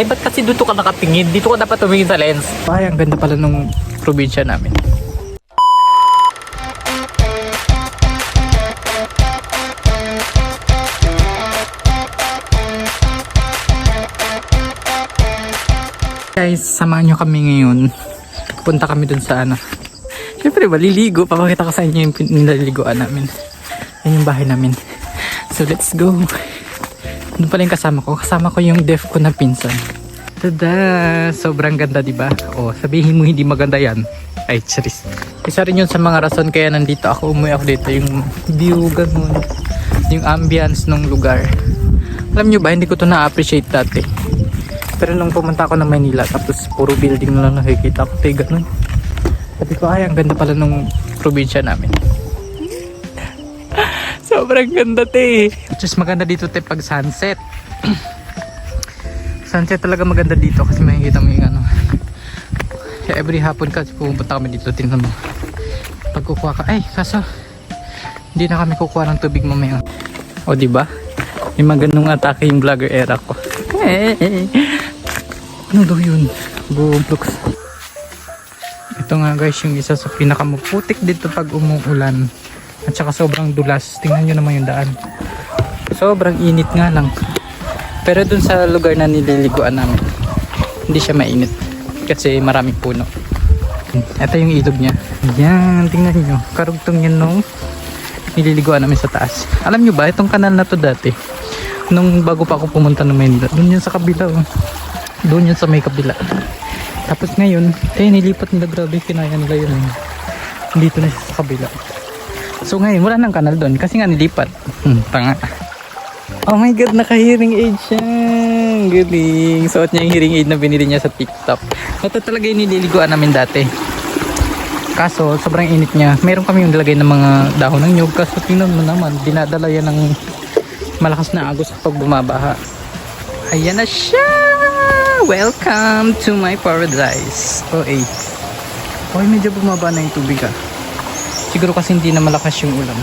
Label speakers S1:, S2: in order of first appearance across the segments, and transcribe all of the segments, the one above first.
S1: Ay, ba't kasi dito ka nakatingin? Dito ka dapat tumingin sa lens. Ay, ang ganda pala nung probinsya namin. Guys, samahan nyo kami ngayon. Punta kami dun sa ano. Siyempre, maliligo. Papakita ko sa inyo yung naliliguan namin. Yan yung bahay namin. So, let's go. Ano pala yung kasama ko? Kasama ko yung deaf ko na pinsan. Tada! Sobrang ganda, diba? O, sabihin mo hindi maganda yan. Ay, charis. Isa rin yun sa mga rason kaya nandito ako. Umuwi ako dito. Yung view, ganun. Yung ambience ng lugar. Alam nyo ba, hindi ko to na-appreciate dati. Pero nung pumunta ako ng Manila, tapos puro building na lang nakikita ko. Tayo ganun. Sabi ko, ay, ang ganda pala nung probinsya namin. Sobrang ganda, te. Just maganda dito, te, pag sunset. Sunset talaga maganda dito kasi makikita mo yung ano. Every hapon kasi pumunta kami dito, tingnan mo. Pag kukuha ka, ay, kaso hindi na kami kukuha ng tubig mamaya. O, diba? May magandang atake yung vlogger era ko. Ano daw yun? Goblocks. Ito nga guys, yung isa sa pinakamuputik dito pag umuulan. At saka sobrang dulas. Tingnan nyo naman yung daan. Sobrang init nga lang. Pero dun sa lugar na nililiguan namin, hindi siya mainit. Kasi maraming puno. Ito yung ilog niya. Yan, tingnan nyo. Karugtong yan nung nililiguan namin sa taas. Alam nyo ba, itong kanal na to dati, nung bago pa ako pumunta ng Manila, dun yun sa kabila. Oh. Doon yun sa may kabila. Tapos ngayon, nilipat nila, grabe, kinaya nila yun. Dito na siya sa kabila. So ngayon, wala nang kanal doon kasi nga nilipat. Tanga. Oh my god, naka-hearing aid siya. Galing. Suot niya yung hearing aid na binili niya sa TikTok. Ito talaga yung nililiguan namin dati. Kaso, sobrang init niya. Meron kami yung nilagay ng mga dahon ng nyug. Kaso tingnan mo naman, dinadala yan ng malakas na agos kapag bumabaha. Ayan na siya! Welcome to my paradise. Okay. Okay, medyo bumaba na yung tubig ah. Siguro kasi hindi na malakas yung ulan.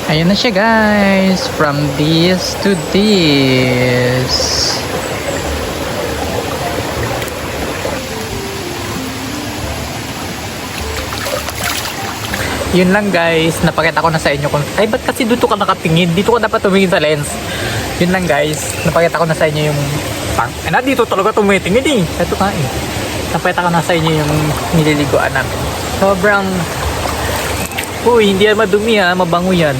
S1: Ayan na siya guys. From this to this. Yun lang guys, napakita ko na sa inyo kung ay ba't kasi dito ka nakatingin, dito ka dapat tumingin sa lens. Yun lang guys, napakita ko na sa inyo yung dito talaga tumitingin eh. Ito nga eh, napakita ko na sa inyo yung nililiguan namin. Sobrang hindi yan madumi ha, mabango yan.